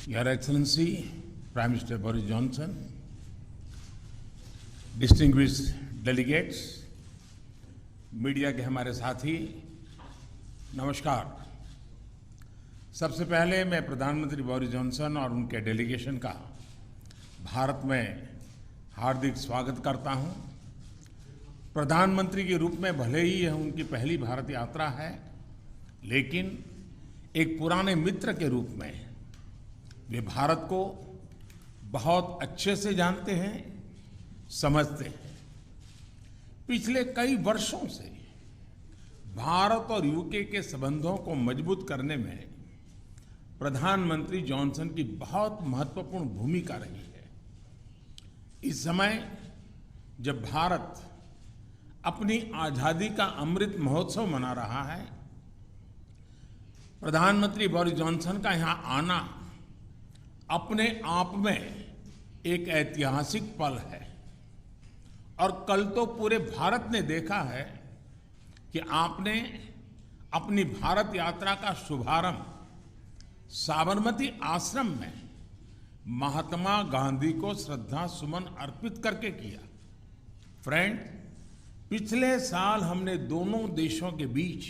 Your Excellency, Prime Minister Boris Johnson, distinguished delegates, media के हमारे साथी, नमस्कार। सबसे पहले मैं प्रधानमंत्री बोरिस जॉनसन और उनके डेलीगेशन का भारत में हार्दिक स्वागत करता हूं। प्रधानमंत्री के रूप में भले ही यह उनकी पहली भारत यात्रा है, लेकिन एक पुराने मित्र के रूप में वे भारत को बहुत अच्छे से जानते हैं, समझते हैं। पिछले कई वर्षों से भारत और यूके के संबंधों को मजबूत करने में प्रधानमंत्री जॉनसन की बहुत महत्वपूर्ण भूमिका रही है। इस समय जब भारत अपनी आजादी का अमृत महोत्सव मना रहा है, प्रधानमंत्री बोरिस जॉनसन का यहाँ आना अपने आप में एक ऐतिहासिक पल है। और कल तो पूरे भारत ने देखा है कि आपने अपनी भारत यात्रा का शुभारंभ साबरमती आश्रम में महात्मा गांधी को श्रद्धा सुमन अर्पित करके किया। फ्रेंड, पिछले साल हमने दोनों देशों के बीच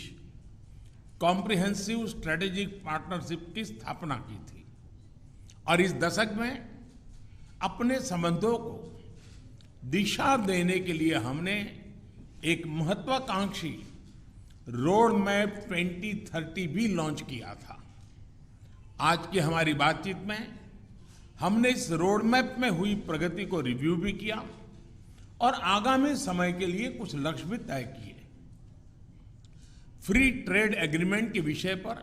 कॉम्प्रिहेंसिव स्ट्रेटेजिक पार्टनरशिप की स्थापना की थी और इस दशक में अपने संबंधों को दिशा देने के लिए हमने एक महत्वाकांक्षी रोड मैप 2030 भी लॉन्च किया था। आज की हमारी बातचीत में हमने इस रोड मैप में हुई प्रगति को रिव्यू भी किया और आगामी समय के लिए कुछ लक्ष्य भी तय किए। फ्री ट्रेड एग्रीमेंट के विषय पर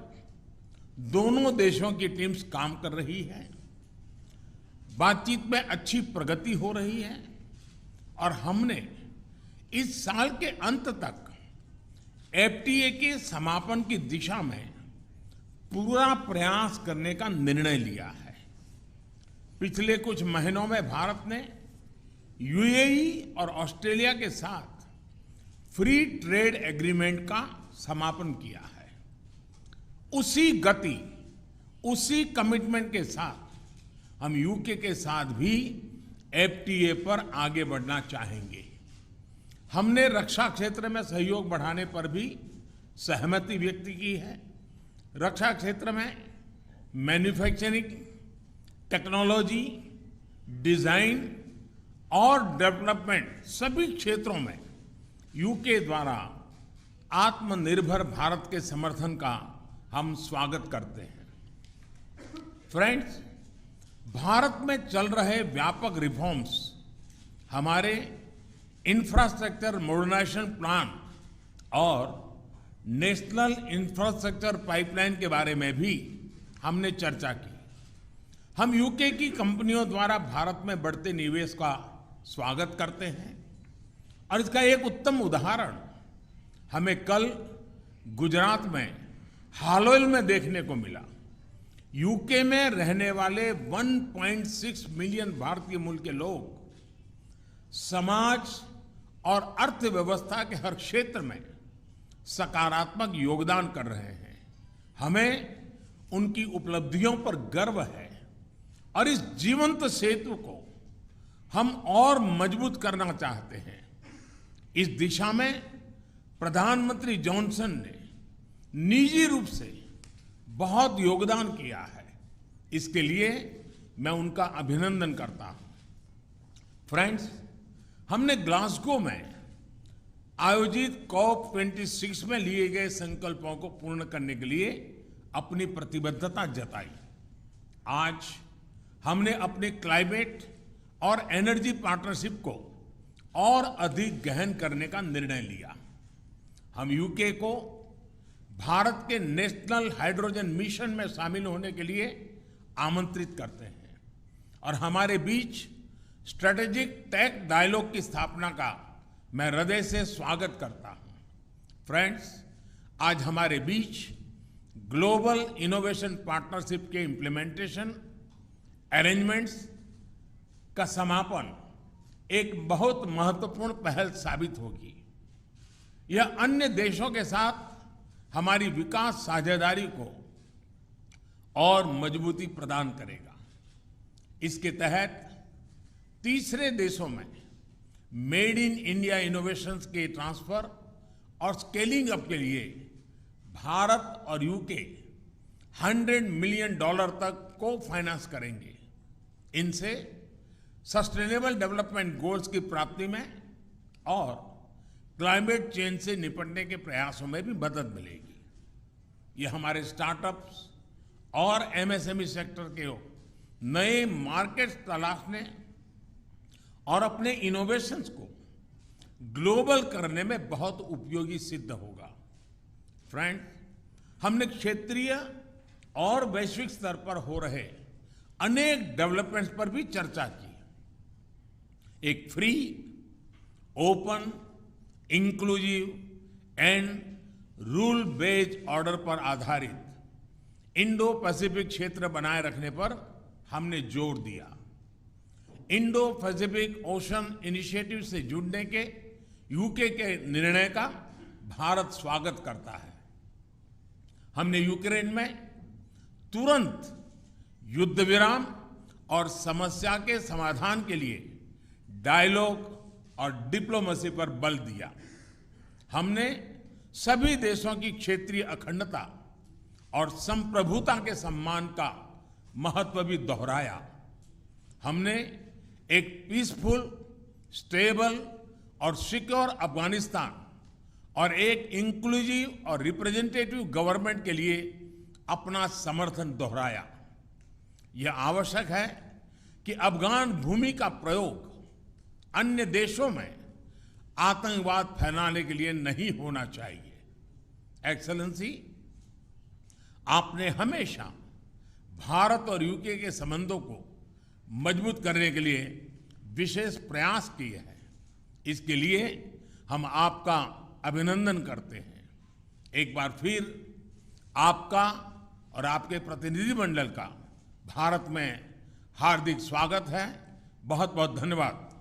दोनों देशों की टीम्स काम कर रही है। बातचीत में अच्छी प्रगति हो रही है और हमने इस साल के अंत तक एफटीए के समापन की दिशा में पूरा प्रयास करने का निर्णय लिया है। पिछले कुछ महीनों में भारत ने यूएई और ऑस्ट्रेलिया के साथ फ्री ट्रेड एग्रीमेंट का समापन किया है। उसी गति, उसी कमिटमेंट के साथ हम यूके के साथ भी एफटीए पर आगे बढ़ना चाहेंगे। हमने रक्षा क्षेत्र में सहयोग बढ़ाने पर भी सहमति व्यक्त की है। रक्षा क्षेत्र में मैन्युफैक्चरिंग, टेक्नोलॉजी, डिजाइन और डेवलपमेंट सभी क्षेत्रों में यूके द्वारा आत्मनिर्भर भारत के समर्थन का हम स्वागत करते हैं। फ्रेंड्स, भारत में चल रहे व्यापक रिफॉर्म्स हमारे इंफ्रास्ट्रक्चर मॉडर्नाइजेशन प्लान और नेशनल इंफ्रास्ट्रक्चर पाइपलाइन के बारे में भी हमने चर्चा की। हम यूके की कंपनियों द्वारा भारत में बढ़ते निवेश का स्वागत करते हैं और इसका एक उत्तम उदाहरण हमें कल गुजरात में हालोल में देखने को मिला। यूके में रहने वाले 1.6 मिलियन भारतीय मूल के लोग समाज और अर्थव्यवस्था के हर क्षेत्र में सकारात्मक योगदान कर रहे हैं। हमें उनकी उपलब्धियों पर गर्व है और इस जीवंत सेतु को हम और मजबूत करना चाहते हैं। इस दिशा में प्रधानमंत्री जॉनसन ने निजी रूप से बहुत योगदान किया है। इसके लिए मैं उनका अभिनंदन करता हूं। फ्रेंड्स, हमने ग्लासगो में आयोजित COP26 में लिए गए संकल्पों को पूर्ण करने के लिए अपनी प्रतिबद्धता जताई। आज हमने अपनी क्लाइमेट और एनर्जी पार्टनरशिप को और अधिक गहन करने का निर्णय लिया। हम यूके को भारत के नेशनल हाइड्रोजन मिशन में शामिल होने के लिए आमंत्रित करते हैं और हमारे बीच स्ट्रेटेजिक टेक डायलॉग की स्थापना का मैं हृदय से स्वागत करता हूं। फ्रेंड्स, आज हमारे बीच ग्लोबल इनोवेशन पार्टनरशिप के इम्प्लीमेंटेशन अरेंजमेंट्स का समापन एक बहुत महत्वपूर्ण पहल साबित होगी। यह अन्य देशों के साथ हमारी विकास साझेदारी को और मजबूती प्रदान करेगा। इसके तहत तीसरे देशों में मेड इन इंडिया इनोवेशंस के ट्रांसफर और स्केलिंग अप के लिए भारत और यूके $100 मिलियन तक को फाइनेंस करेंगे। इनसे सस्टेनेबल डेवलपमेंट गोल्स की प्राप्ति में और क्लाइमेट चेंज से निपटने के प्रयासों में भी मदद मिलेगी। ये हमारे स्टार्टअप्स और एमएसएमई सेक्टर के नए मार्केट्स तलाशने और अपने इनोवेशंस को ग्लोबल करने में बहुत उपयोगी सिद्ध होगा। फ्रेंड, हमने क्षेत्रीय और वैश्विक स्तर पर हो रहे अनेक डेवलपमेंट्स पर भी चर्चा की। एक free, open, inclusive and rule based order पर आधारित इंडो पैसिफिक क्षेत्र बनाए रखने पर हमने जोर दिया। इंडो पैसिफिक ओशन इनिशिएटिव से जुड़ने के यूके के निर्णय का भारत स्वागत करता है। हमने यूक्रेन में तुरंत युद्ध विराम और समस्या के समाधान के लिए डायलॉग और डिप्लोमेसी पर बल दिया। हमने सभी देशों की क्षेत्रीय अखंडता और संप्रभुता के सम्मान का महत्व भी दोहराया। हमने एक पीसफुल, स्टेबल और सिक्योर अफगानिस्तान और एक इंक्लूसिव और रिप्रेजेंटेटिव गवर्नमेंट के लिए अपना समर्थन दोहराया। यह आवश्यक है कि अफगान भूमि का प्रयोग अन्य देशों में आतंकवाद फैलाने के लिए नहीं होना चाहिए। एक्सेलेंसी, आपने हमेशा भारत और यूके के संबंधों को मजबूत करने के लिए विशेष प्रयास किए हैं। इसके लिए हम आपका अभिनंदन करते हैं। एक बार फिर आपका और आपके प्रतिनिधिमंडल का भारत में हार्दिक स्वागत है। बहुत बहुत धन्यवाद।